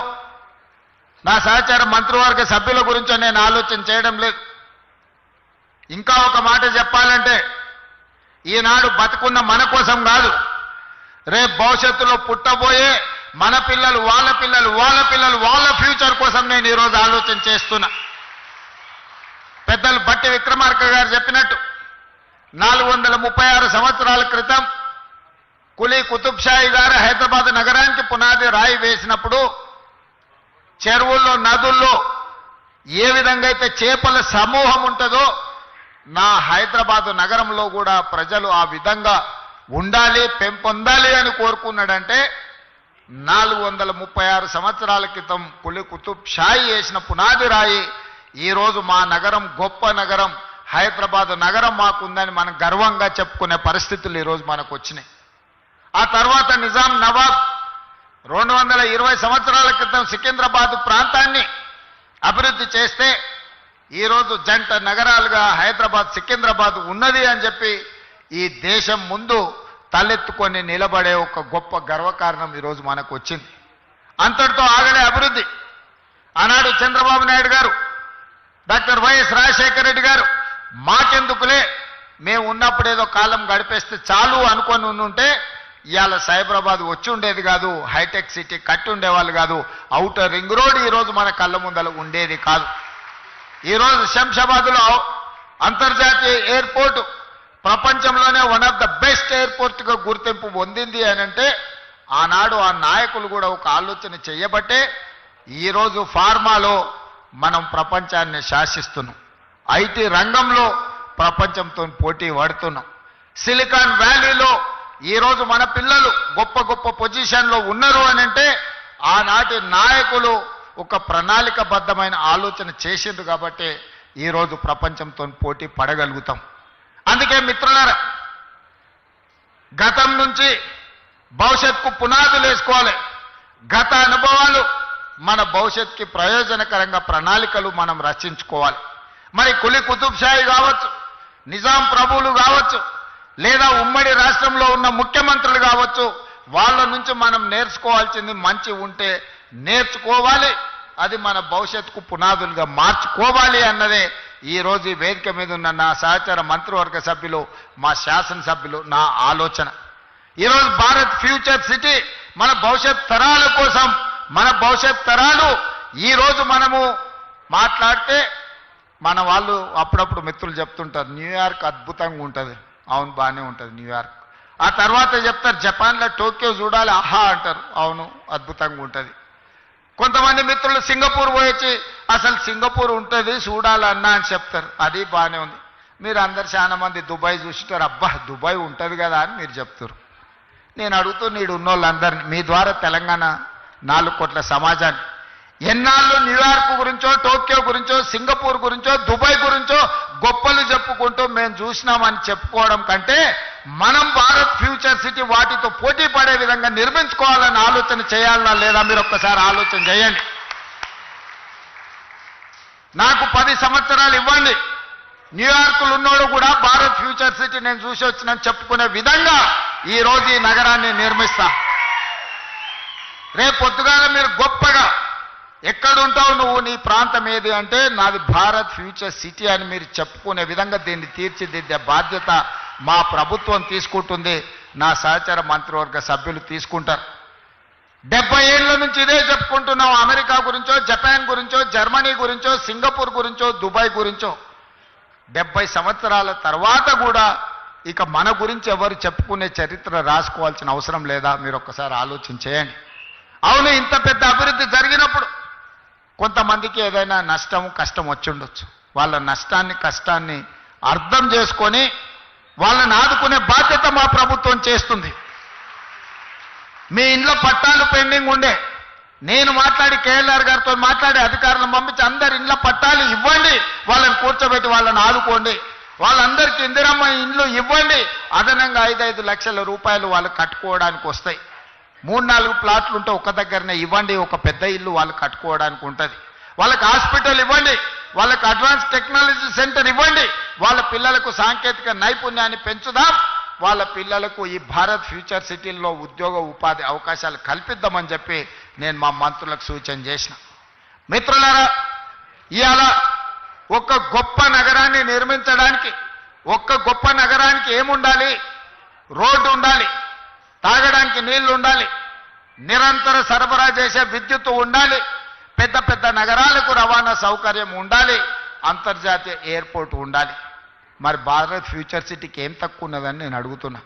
నా సహచార మంత్రివర్గ సభ్యుల గురించో నేను ఆలోచన చేయడం లేదు. ఇంకా ఒక మాట చెప్పాలంటే, ఈనాడు బతుకున్న మన కోసం కాదు, రేపు భవిష్యత్తులో పుట్టబోయే మన పిల్లలు, వాళ్ళ పిల్లలు, వాళ్ళ పిల్లలు, వాళ్ళ ఫ్యూచర్ కోసం నేను ఈరోజు ఆలోచన చేస్తున్నా. పెద్దలు బట్టి విక్రమార్క గారు చెప్పినట్టు 436 సంవత్సరాల క్రితం కులీ కుతుబ్ షాహీ గారు హైదరాబాద్ నగరానికి పునాది రాయి వేసినప్పుడు చెరువుల్లో, నదుల్లో ఏ విధంగా అయితే చేపల సమూహం ఉంటుందో నా హైదరాబాదు నగరంలో కూడా ప్రజలు ఆ విధంగా ఉండాలి, పెంపొందాలి అని కోరుకున్నాడంటే 436 సంవత్సరాల క్రితం కులీ కుతుబ్ షాహీ వేసిన పునాది రాయి ఈరోజు మా నగరం గొప్ప నగరం, హైదరాబాదు నగరం మాకుందని మనం గర్వంగా చెప్పుకునే పరిస్థితులు ఈరోజు మనకు వచ్చినాయి. ఆ తర్వాత నిజాం నవాబ్ 220 సంవత్సరాల క్రితం సికింద్రాబాద్ ప్రాంతాన్ని అభివృద్ధి చేస్తే ఈరోజు జంట నగరాలుగా హైదరాబాద్, సికింద్రాబాద్ ఉన్నది అని చెప్పి ఈ దేశం ముందు తలెత్తుకొని నిలబడే ఒక గొప్ప గర్వకారణం ఈరోజు మనకు వచ్చింది. అంతటితో ఆగలే అభివృద్ధి. ఆనాడు చంద్రబాబు నాయుడు గారు, డాక్టర్ వైఎస్ రాజశేఖర రెడ్డి గారు మాకెందుకులే, మేము ఉన్నప్పుడు ఏదో కాలం గడిపేస్తే చాలు అనుకొని ఉంటే ఇవాళ సైబరాబాద్ వచ్చి ఉండేది కాదు, హైటెక్ సిటీ కట్టి ఉండేవాళ్ళు కాదు, ఔటర్ రింగ్ రోడ్ ఈరోజు మన కళ్ళ ముందర ఉండేది కాదు. ఈరోజు శంషాబాద్లో అంతర్జాతీయ ఎయిర్పోర్టు ప్రపంచంలోనే వన్ ఆఫ్ ద బెస్ట్ ఎయిర్పోర్ట్గా గుర్తింపు పొందింది అని అంటే ఆనాడు ఆ నాయకులు కూడా ఒక ఆలోచన చేయబట్టే ఈరోజు ఫార్మాలో మనం ప్రపంచాన్ని శాసిస్తున్నాం, ఐటీ రంగంలో ప్రపంచంతో పోటీ పడుతున్నాం. సిలికాన్ వ్యాలీలో ఈరోజు మన పిల్లలు గొప్ప గొప్ప పొజిషన్లో ఉన్నారు అని అంటే ఆనాటి నాయకులు ఒక ప్రణాళికబద్ధమైన ఆలోచన చేసిండ్రు కాబట్టి ఈరోజు ప్రపంచంతో పోటీ పడగలుగుతాం. అందుకే మిత్రులారా, గతం నుంచి భవిష్యత్తుకు పునాదులు వేసుకోవాలి. గత అనుభవాలు మన భవిష్యత్తుకి ప్రయోజనకరంగా ప్రణాళికలు మనం రచించుకోవాలి. మరి కులీ కుతుబ్ షాహీ కావచ్చు, నిజాం ప్రభువులు కావచ్చు, లేదా ఉమ్మడి రాష్ట్రంలో ఉన్న ముఖ్యమంత్రులు కావచ్చు, వాళ్ళ నుంచి మనం నేర్చుకోవాల్సింది మంచి ఉంటే నేర్చుకోవాలి, అది మన భవిష్యత్తుకు పునాదులుగా మార్చుకోవాలి అన్నదే ఈరోజు ఈ వేదిక మీద ఉన్న నా సహచార మంత్రివర్గ సభ్యులు, మా శాసనసభ్యులు నా ఆలోచన. ఈరోజు భారత్ ఫ్యూచర్ సిటీ మన భవిష్యత్ తరాల కోసం, మన భవిష్యత్ తరాలు ఈరోజు మనము మాట్లాడితే మన వాళ్ళు అప్పుడప్పుడు మిత్రులు చెప్తుంటారు న్యూయార్క్ అద్భుతంగా ఉంటుంది. అవును, బాగానే ఉంటుంది న్యూయార్క్. ఆ తర్వాత చెప్తారు జపాన్లో టోక్యో చూడాలి, ఆహా అంటారు, అవును అద్భుతంగా ఉంటుంది. కొంతమంది మిత్రులు సింగపూర్ పోయొచ్చి అసలు సింగపూర్ ఉంటుంది చూడాలన్నా అని చెప్తారు, అది బాగానే ఉంది. మీరు అందరు చాలా మంది దుబాయ్ చూసిటారు, అబ్బా దుబాయ్ ఉంటుంది కదా అని మీరు చెప్తారు. నేను అడుగుతూ నీడు ఉన్నోళ్ళందరినీ, మీ ద్వారా తెలంగాణ 4 కోట్ల సమాజాన్ని ఎన్నాళ్ళు న్యూయార్క్ గురించో, టోక్యో గురించో, సింగపూర్ గురించో, దుబాయ్ గురించో గొప్పలు చెప్పుకుంటూ మేము చూసినామని చెప్పుకోవడం కంటే మనం భారత్ ఫ్యూచర్ సిటీ వాటితో పోటీ పడే విధంగా నిర్మించుకోవాలని ఆలోచన చేయాలన్నా లేదా మీరు ఒక్కసారి ఆలోచన చేయండి. నాకు 10 సంవత్సరాలు ఇవ్వండి, న్యూయార్క్లో ఉన్నోడు కూడా భారత్ ఫ్యూచర్ సిటీ నేను చూసి వచ్చినని చెప్పుకునే విధంగా ఈరోజు ఈ నగరాన్ని నిర్మిస్తా. రేపు పొద్దుగాల మీరు గొప్పగా ఎక్కడుంటావు నువ్వు, నీ ప్రాంతం ఏది అంటే నాది భారత్ ఫ్యూచర్ సిటీ అని మీరు చెప్పుకునే విధంగా దీన్ని తీర్చిదిద్దే బాధ్యత మా ప్రభుత్వం తీసుకుంటుంది, నా సహచర మంత్రివర్గ సభ్యులు తీసుకుంటారు. 70 ఏళ్ల నుంచి ఇదే చెప్పుకుంటున్నాం. అమెరికా గురించో, జపాన్ గురించో, జర్మనీ గురించో, సింగపూర్ గురించో, దుబాయ్ గురించో 70 సంవత్సరాల తర్వాత కూడా ఇక మన గురించి ఎవరు చెప్పుకునే చరిత్ర రాసుకోవాల్సిన అవసరం లేదా? మీరు ఒక్కసారి ఆలోచన చేయండి. అవును, ఇంత పెద్ద అభివృద్ధి జరిగినప్పుడు కొంతమందికి ఏదైనా నష్టం కష్టం వచ్చి ఉండొచ్చు. వాళ్ళ నష్టాన్ని కష్టాన్ని అర్థం చేసుకొని వాళ్ళని ఆదుకునే బాధ్యత మా ప్రభుత్వం చేస్తుంది. మీ ఇంట్లో పట్టాలు పెండింగ్ ఉండే, నేను మాట్లాడి కేఎల్ఆర్ గారితో మాట్లాడి అధికారులను పంపించి అందరి ఇండ్ల పట్టాలు ఇవ్వండి, వాళ్ళని కూర్చోబెట్టి వాళ్ళని ఆదుకోండి, వాళ్ళందరికీ ఇందిరమ్మ ఇండ్లు ఇవ్వండి, అదనంగా 5-5 లక్షల రూపాయలు వాళ్ళు కట్టుకోవడానికి వస్తాయి. 3-4 ప్లాట్లు ఉంటే ఒక దగ్గరనే ఇవ్వండి, ఒక పెద్ద ఇల్లు వాళ్ళు కట్టుకోవడానికి ఉంటుంది. వాళ్ళకి హాస్పిటల్ ఇవ్వండి, వాళ్ళకి అడ్వాన్స్ టెక్నాలజీ సెంటర్ ఇవ్వండి, వాళ్ళ పిల్లలకు సాంకేతిక నైపుణ్యాన్ని పెంచుదాం, వాళ్ళ పిల్లలకు ఈ భారత్ ఫ్యూచర్ సిటీల్లో ఉద్యోగ ఉపాధి అవకాశాలు కల్పిద్దామని చెప్పి నేను మా మంత్రులకు సూచన చేసిన. మిత్రులారా, ఇవాళ ఒక గొప్ప నగరాన్ని నిర్మించడానికి, ఒక్క గొప్ప నగరానికి ఏముండాలి? రోడ్డు ఉండాలి, తాగడానికి నీళ్లు ఉండాలి, నిరంతర సరఫరా చేసే విద్యుత్తు ఉండాలి, పెద్ద పెద్ద నగరాలకు రవాణా సౌకర్యం ఉండాలి, అంతర్జాతీయ ఎయిర్పోర్ట్ ఉండాలి. మరి భారత్ ఫ్యూచర్ సిటీకి ఏం తక్కువ ఉన్నదని నేను అడుగుతున్నా.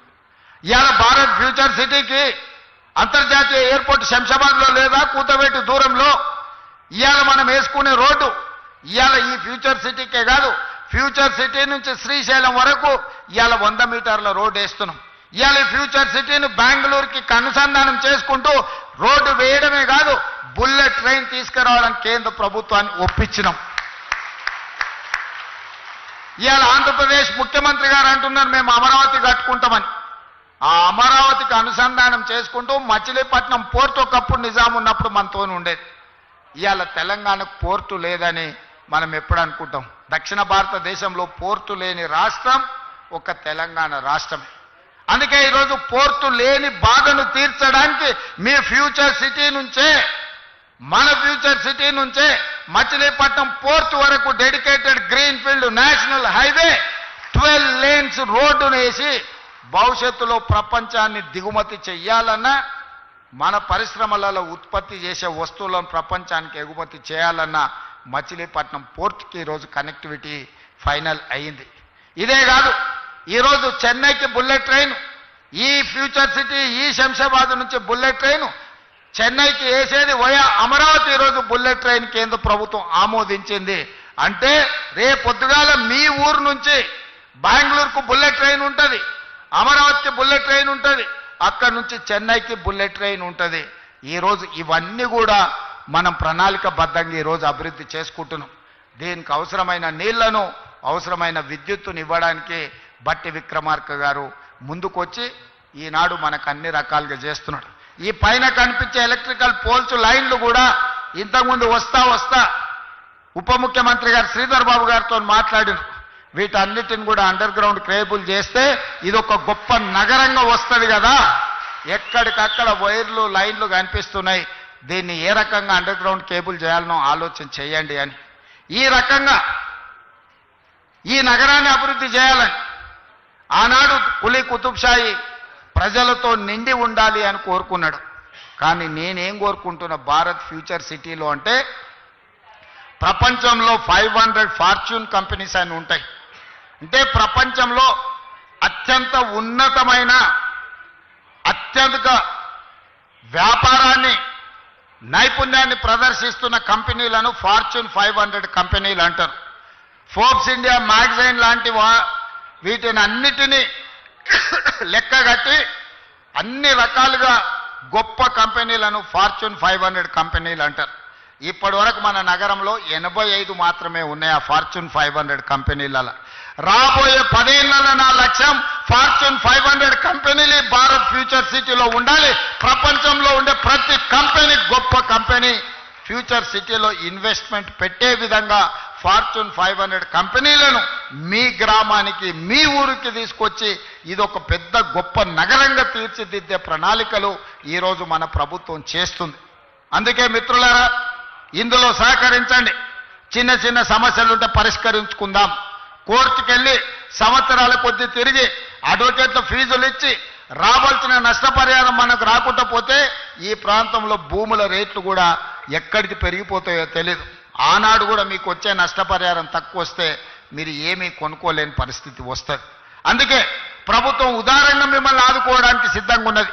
ఇవాళ భారత్ ఫ్యూచర్ సిటీకి అంతర్జాతీయ ఎయిర్పోర్ట్ శంషాబాద్లో లేదా? కూతవేటి దూరంలో. ఇవాళ మనం వేసుకునే రోడ్డు ఇవాళ ఈ ఫ్యూచర్ సిటీకే కాదు, ఫ్యూచర్ సిటీ నుంచి శ్రీశైలం వరకు ఇవాళ 100 మీటర్ల రోడ్డు వేస్తున్నాం. ఇవాళ ఈ ఫ్యూచర్ సిటీని బెంగళూరుకి అనుసంధానం చేసుకుంటూ రోడ్డు వేయడమే కాదు, బుల్లెట్ ట్రైన్ తీసుకురావడానికి కేంద్ర ప్రభుత్వాన్ని ఒప్పించినాం. ఇవాళ ఆంధ్రప్రదేశ్ ముఖ్యమంత్రి గారు అంటున్నారు మేము అమరావతి కట్టుకుంటామని. ఆ అమరావతికి అనుసంధానం చేసుకుంటూ మచిలీపట్నం పోర్టు ఒకప్పుడు నిజాం ఉన్నప్పుడు మనతో ఉండేది. ఇవాళ తెలంగాణకు పోర్టు లేదని మనం ఎప్పుడు అనుకుంటాం? దక్షిణ భారతదేశంలో పోర్టు లేని రాష్ట్రం ఒక తెలంగాణ రాష్ట్రమే. అందుకే ఈరోజు పోర్టు లేని బాధను తీర్చడానికి మీ ఫ్యూచర్ సిటీ నుంచే, మన ఫ్యూచర్ సిటీ నుంచే మచిలీపట్నం పోర్టు వరకు dedicated green field national highway 12 lanes రోడ్డును వేసి భవిష్యత్తులో ప్రపంచాన్ని దిగుమతి చెయ్యాలన్నా, మన పరిశ్రమలలో ఉత్పత్తి చేసే వస్తువులను ప్రపంచానికి ఎగుమతి చేయాలన్నా మచిలీపట్నం పోర్టుకి ఈరోజు కనెక్టివిటీ ఫైనల్ అయింది. ఇదే కాదు, ఈరోజు చెన్నైకి బుల్లెట్ ట్రైన్, ఈ ఫ్యూచర్ సిటీ ఈ శంషాబాద్ నుంచి బుల్లెట్ ట్రైన్ చెన్నైకి వేసేది వయా అమరావతి ఈరోజు బుల్లెట్ ట్రైన్ కేంద్ర ప్రభుత్వం ఆమోదించింది. అంటే రేపొద్దుగాల మీ ఊరు నుంచి బెంగళూరుకు బుల్లెట్ ట్రైన్ ఉంటుంది, అమరావతికి బుల్లెట్ ట్రైన్ ఉంటుంది, అక్కడి నుంచి చెన్నైకి బుల్లెట్ ట్రైన్ ఉంటుంది. ఈరోజు ఇవన్నీ కూడా మనం ప్రణాళికబద్ధంగా ఈరోజు అభివృద్ధి చేసుకుంటున్నాం. దీనికి అవసరమైన నీళ్లను, అవసరమైన విద్యుత్తును ఇవ్వడానికి బట్టి విక్రమార్క గారు ముందుకొచ్చి ఈనాడు మనకు అన్ని రకాలుగా చేస్తున్నాడు. ఈ పైన కనిపించే ఎలక్ట్రికల్ పోల్స్ లైన్లు కూడా ఇంతకుముందు వస్తా ఉప ముఖ్యమంత్రి గారు శ్రీధర్ బాబు గారితో మాట్లాడిన వీటన్నిటిని కూడా అండర్ గ్రౌండ్ కేబుల్ చేస్తే ఇది ఒక గొప్ప నగరంగా వస్తుంది కదా. ఎక్కడికక్కడ వైర్లు లైన్లు కనిపిస్తున్నాయి, దీన్ని ఏ రకంగా అండర్ గ్రౌండ్ కేబుల్ చేయాలనో ఆలోచన చేయండి అని. ఈ రకంగా ఈ నగరాన్ని అభివృద్ధి చేయాలని ఆనాడు కులీ కుతుబ్షాయి ప్రజలతో నిండి ఉండాలి అని కోరుకున్నాడు. కానీ నేనేం కోరుకుంటున్నా భారత్ ఫ్యూచర్ సిటీలో అంటే, ప్రపంచంలో 500 ఫార్చ్యూన్ కంపెనీస్ అని ఉంటాయి. అంటే ప్రపంచంలో అత్యంత ఉన్నతమైన అత్యధిక వ్యాపారాన్ని నైపుణ్యాన్ని ప్రదర్శిస్తున్న కంపెనీలను ఫార్చ్యూన్ 500 కంపెనీలు అంటారు. ఫోర్బ్స్ ఇండియా మ్యాగజైన్ లాంటి వీటిని అన్నిటినీ లెక్కగట్టి అన్ని రకాలుగా గొప్ప కంపెనీలను ఫార్చ్యూన్ 500 కంపెనీలు అంటారు. ఇప్పటి వరకు మన నగరంలో 85 మాత్రమే ఉన్నాయి ఆ ఫార్చ్యూన్ 500 కంపెనీలలో. రాబోయే 10 ఏళ్లలో నా లక్ష్యం ఫార్చ్యూన్ 500 కంపెనీలు భారత్ ఫ్యూచర్ సిటీలో ఉండాలి. ప్రపంచంలో ఉండే ప్రతి కంపెనీ గొప్ప కంపెనీ ఫ్యూచర్ సిటీలో ఇన్వెస్ట్మెంట్ పెట్టే విధంగా ఫార్చ్యూన్ 500 కంపెనీలను మీ గ్రామానికి, మీ ఊరికి తీసుకొచ్చి ఇది ఒక పెద్ద గొప్ప నగరంగా తీర్చిదిద్దే ప్రణాళికలు ఈరోజు మన ప్రభుత్వం చేస్తుంది. అందుకే మిత్రులారా, ఇందులో సహకరించండి. చిన్న చిన్న సమస్యలుంటే పరిష్కరించుకుందాం. కోర్టుకెళ్ళి సంవత్సరాల కొద్దీ తిరిగి అడ్వకేట్ల ఫీజులు ఇచ్చి రావాల్సిన నష్టపరిహారం మనకు రాకుండా పోతే ఈ ప్రాంతంలో భూముల రేట్లు కూడా ఎక్కడికి పెరిగిపోతాయో తెలియదు. ఆనాడు కూడా మీకు వచ్చే నష్టపరిహారం తక్కువ వస్తే మీరు ఏమీ కొనుక్కోలేని పరిస్థితి వస్తుంది. అందుకే ప్రభుత్వం ఉదారంగా మిమ్మల్ని ఆదుకోవడానికి సిద్ధంగా ఉన్నది.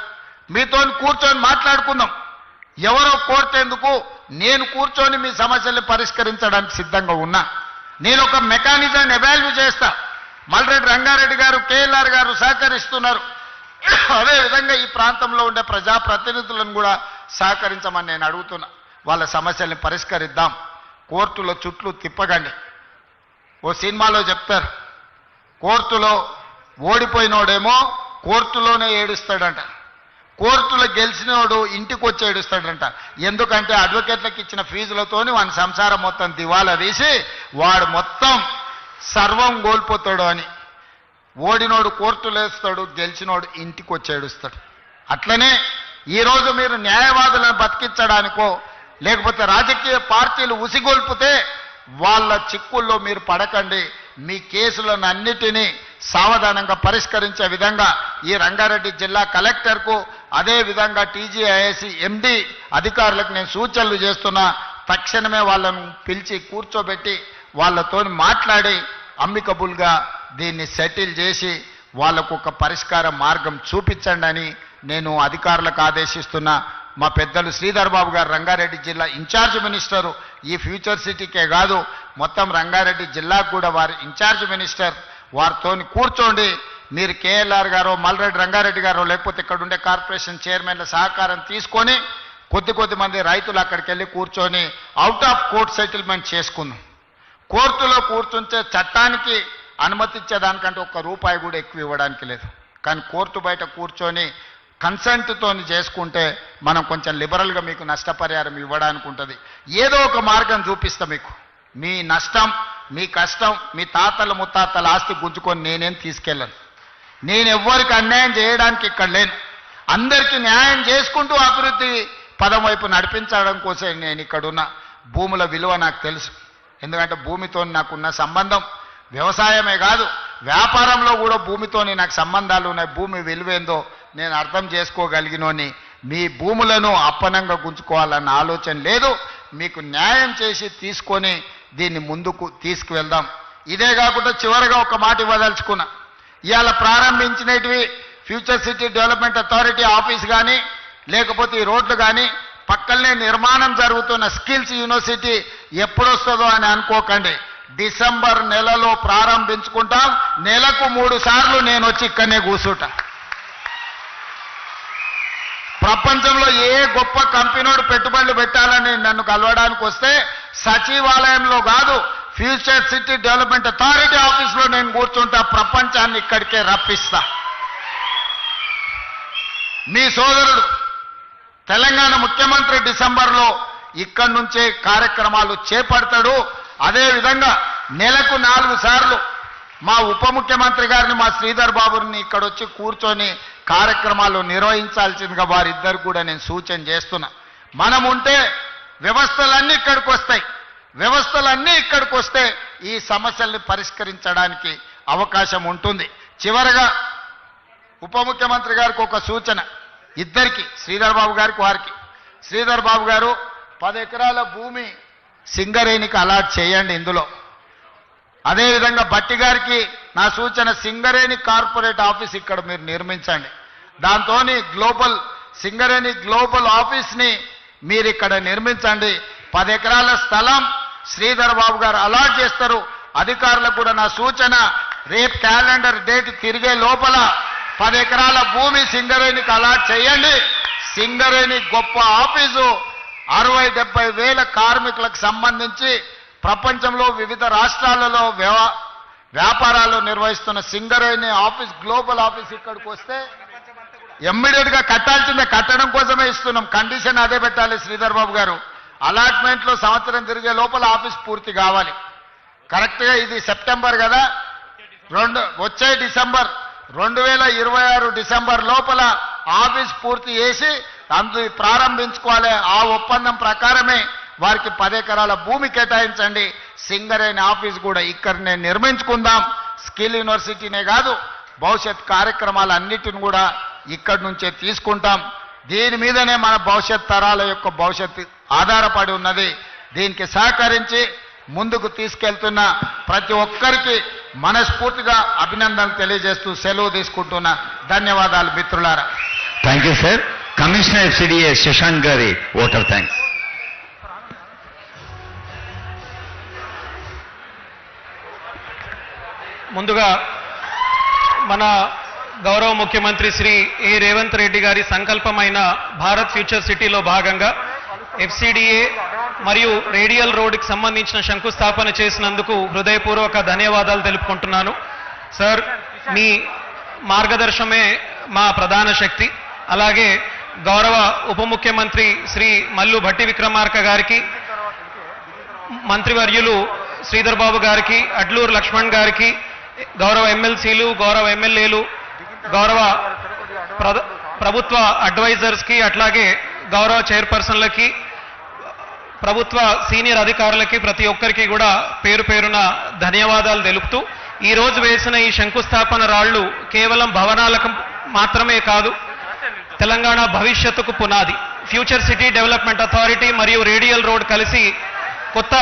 మీతో కూర్చొని మాట్లాడుకుందాం. ఎవరో కోర్టేందుకు నేను కూర్చొని మీ సమస్యల్ని పరిష్కరించడానికి సిద్ధంగా ఉన్నా. నేను ఒక మెకానిజాన్ని ఎవాల్యూ చేస్తా. మల్రెడ్డి రంగారెడ్డి గారు, కేఎల్ఆర్ గారు సహకరిస్తున్నారు. అదేవిధంగా ఈ ప్రాంతంలో ఉండే ప్రజాప్రతినిధులను కూడా సహకరించమని నేను అడుగుతున్నా. వాళ్ళ సమస్యల్ని పరిష్కరిద్దాం. కోర్టులో చుట్లు తిప్పగండి. ఓ సినిమాలో చెప్తారు, కోర్టులో ఓడిపోయినోడేమో కోర్టులోనే ఏడుస్తాడంట, కోర్టులో గెలిచినోడు ఇంటికి వచ్చి ఏడుస్తాడంట. ఎందుకంటే అడ్వకేట్లకు ఇచ్చిన ఫీజులతోని వాని సంసారం మొత్తం దివాలా తీసి వాడు మొత్తం సర్వం కోల్పోతాడు అని. ఓడినోడు కోర్టులో వేస్తాడు, గెలిచినోడు ఇంటికి వచ్చి ఏడుస్తాడు. అట్లనే ఈరోజు మీరు న్యాయవాదులను బతికించడానికో లేకపోతే రాజకీయ పార్టీలు ఉసిగొల్పితే వాళ్ళ చిక్కుల్లో మీరు పడకండి. మీ కేసులను అన్నిటినీ సావధానంగా పరిష్కరించే విధంగా ఈ రంగారెడ్డి జిల్లా కలెక్టర్కు అదేవిధంగా టీజీఐఎస్సీ ఎండి అధికారులకు నేను సూచనలు చేస్తున్నా. తక్షణమే వాళ్ళను పిలిచి కూర్చోబెట్టి వాళ్ళతో మాట్లాడి అమ్మికబుల్గా దీన్ని సెటిల్ చేసి వాళ్ళకు ఒక పరిష్కార మార్గం చూపించండి అని నేను అధికారులకు ఆదేశిస్తున్నా. మా పెద్దలు శ్రీధర్ బాబు గారు రంగారెడ్డి జిల్లా ఇన్ఛార్జ్ మినిస్టరు. ఈ ఫ్యూచర్ సిటీకే కాదు మొత్తం రంగారెడ్డి జిల్లాకు కూడా వారి ఇన్ఛార్జ్ మినిస్టర్. వారితో కూర్చోండి. మీరు కేఎల్ఆర్ గారో మల్రెడ్డి రంగారెడ్డి గారో లేకపోతే ఇక్కడ ఉండే కార్పొరేషన్ చైర్మన్ల సహకారం తీసుకొని కొద్ది మంది రైతులు అక్కడికి వెళ్ళి కూర్చొని అవుట్ ఆఫ్ కోర్ట్ సెటిల్మెంట్ చేసుకుందాం. కోర్టులో కూర్చుంటే చట్టానికి అనుమతించేదానికంటే ₹1 కూడా ఎక్కువ ఇవ్వడానికి లేదు. కానీ కోర్టు బయట కూర్చొని కన్సెంట్తో చేసుకుంటే మనం కొంచెం లిబరల్గా మీకు నష్టపరిహారం ఇవ్వడానికి ఉంటుంది. ఏదో ఒక మార్గం చూపిస్తా మీకు. మీ నష్టం, మీ కష్టం, మీ తాతల ముత్తాతల ఆస్తి గుంజుకొని నేనేం తీసుకెళ్ళను. నేను ఎవ్వరికి అన్యాయం చేయడానికి ఇక్కడ లేను. అందరికీ న్యాయం చేసుకుంటూ అభివృద్ధి పదం వైపు నడిపించడం కోసం నేను ఇక్కడున్న. భూముల విలువ నాకు తెలుసు. ఎందుకంటే భూమితో నాకున్న సంబంధం వ్యవసాయమే కాదు, వ్యాపారంలో కూడా భూమితోని నాకు సంబంధాలు ఉన్నాయి. భూమి విలువేందో నేను అర్థం చేసుకోగలిగినోని. మీ భూములను అప్పనంగా గుంజుకోవాలన్న ఆలోచన లేదు. మీకు న్యాయం చేసి తీసుకొని దీన్ని ముందుకు తీసుకువెళ్దాం. ఇదే కాకుండా చివరిగా ఒక మాట ఇవ్వదలుచుకున్నా. ఇవాళ ప్రారంభించినవి future city development authority office కానీ లేకపోతే ఈ రోడ్లు కానీ పక్కనే నిర్మాణం జరుగుతున్న స్కిల్స్ యూనివర్సిటీ ఎప్పుడొస్తుందో అని అనుకోకండి. డిసెంబర్ నెలలో ప్రారంభించుకుంటాం. నెలకు 3 సార్లు నేను వచ్చి ఇక్కడనే కూర్చుంటా. ప్రపంచంలో ఏ గొప్ప కంపెనీడు పెట్టుబడులు పెట్టాలని నన్ను కలవడానికి వస్తే సచివాలయంలో కాదు, ఫ్యూచర్ సిటీ డెవలప్మెంట్ అథారిటీ ఆఫీస్లో నేను కూర్చుంటా. ప్రపంచాన్ని ఇక్కడికే రప్పిస్తా. మీ సోదరుడు తెలంగాణ ముఖ్యమంత్రి డిసెంబర్లో ఇక్కడి నుంచే కార్యక్రమాలు చేపడతాడు. అదేవిధంగా నెలకు 4 సార్లు మా ఉప ముఖ్యమంత్రి గారిని, మా శ్రీధర్ బాబుని ఇక్కడ వచ్చి కూర్చొని కార్యక్రమాలు నిర్వహించాల్సిందిగా వారిద్దరు కూడా నేను సూచన చేస్తున్నా. మనం ఉంటే వ్యవస్థలన్నీ ఇక్కడికి వస్తాయి. వ్యవస్థలన్నీ ఇక్కడికి వస్తే ఈ సమస్యల్ని పరిష్కరించడానికి అవకాశం ఉంటుంది. చివరగా ఉప ముఖ్యమంత్రి గారికి ఒక సూచన, ఇద్దరికి, శ్రీధర్ బాబు గారికి వారికి. శ్రీధర్ బాబు గారు 10 ఎకరాల భూమి సింగరేణికి అలాట్ చేయండి ఇందులో. అదేవిధంగా బట్టి గారికి నా సూచన, సింగరేణి కార్పొరేట్ ఆఫీస్ ఇక్కడ మీరు నిర్మించండి. దాంతో సింగరేణి గ్లోబల్ ఆఫీస్ని మీరు ఇక్కడ నిర్మించండి. 10 ఎకరాల స్థలం శ్రీధర్ బాబు గారు అలాట్ చేస్తారు. అధికారులకు కూడా నా సూచన, రేపు క్యాలెండర్ డేట్ తిరిగే లోపల 10 ఎకరాల భూమి సింగరేణికి అలాట్ చేయండి. సింగరేణి గొప్ప ఆఫీసు 60-70 వేల కార్మికులకు సంబంధించి ప్రపంచంలో వివిధ రాష్ట్రాలలో వ్యాపారాలు నిర్వహిస్తున్న సింగరేణి ఆఫీస్, గ్లోబల్ ఆఫీస్ ఇక్కడికి వస్తే ఇమ్మీడియట్గా కట్టాల్సిందే. కట్టడం కోసమే ఇస్తున్నాం. కండిషన్ అదే పెట్టాలి శ్రీధర్ బాబు గారు. అలాట్మెంట్లో సంవత్సరం తిరిగే లోపల ఆఫీస్ పూర్తి కావాలి. కరెక్ట్గా ఇది సెప్టెంబర్ కదా, వచ్చే డిసెంబర్ 2026 డిసెంబర్ లోపల ఆఫీస్ పూర్తి చేసి ప్రారంభించుకోవాలి. ఆ ఒప్పందం ప్రకారమే వారికి 10 ఎకరాల భూమి కేటాయించండి. సింగరేణి ఆఫీస్ కూడా ఇక్కడనే నిర్మించుకుందాం. స్కిల్ యూనివర్సిటీనే కాదు, భవిష్యత్ కార్యక్రమాలన్నిటిని కూడా ఇక్కడి నుంచే తీసుకుంటాం. దీని మీదనే మన భవిష్యత్ తరాల యొక్క భవిష్యత్తు ఆధారపడి ఉన్నది. దీనికి సహకరించి ముందుకు తీసుకెళ్తున్న ప్రతి ఒక్కరికి మనస్ఫూర్తిగా అభినందనలు తెలియజేస్తూ సెలవు తీసుకుంటున్నా. ధన్యవాదాలు మిత్రులారా. Thank you sir. Commissioner FCDA Shashank గారి ఓటర్ థ్యాంక్స్. ముందుగా మన గౌరవ ముఖ్యమంత్రి శ్రీ ఏ రేవంత్ రెడ్డి గారి సంకల్పమైన భారత్ ఫ్యూచర్ సిటీలో భాగంగా FCDA మరియు రేడియల్ రోడ్డుకి సంబంధించిన శంకుస్థాపన చేసినందుకు హృదయపూర్వక ధన్యవాదాలు తెలుపుకుంటున్నాను. సార్, మీ మార్గదర్శనమే మా ప్రధాన శక్తి. అలాగే గౌరవ ఉప ముఖ్యమంత్రి శ్రీ మల్లు భట్టి విక్రమార్క గారికి, మంత్రివర్యులు శ్రీధర్ బాబు గారికి, అడ్లూరు లక్ష్మణ్ గారికి, గౌరవ ఎమ్మెల్సీలు, గౌరవ ఎమ్మెల్యేలు, గౌరవ ప్రభుత్వ అడ్వైజర్స్కి, అట్లాగే గౌరవ చైర్పర్సన్లకి, ప్రభుత్వ సీనియర్ అధికారులకి, ప్రతి ఒక్కరికి కూడా పేరు పేరున ధన్యవాదాలు తెలుపుతూ, ఈ రోజు వేసిన ఈ శంకుస్థాపన రాళ్లు కేవలం భవనాలకు మాత్రమే కాదు, తెలంగాణ భవిష్యత్తుకు పునాది. ఫ్యూచర్ సిటీ డెవలప్మెంట్ అథారిటీ మరియు రేడియల్ రోడ్ కలిసి కొత్త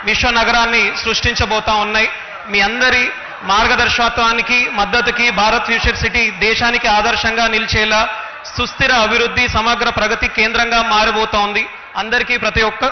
విశ్వ నగరాన్ని సృష్టించబోతా ఉన్నాయి. మీ అందరి మార్గదర్శకత్వానికి, మద్దతుకి భారత్ ఫ్యూచర్ సిటీ దేశానికి ఆదర్శంగా నిలిచేలా సుస్థిర అభివృద్ధి, సమగ్ర ప్రగతి కేంద్రంగా మారబోతోంది. అందరికీ ప్రతి ఒక్క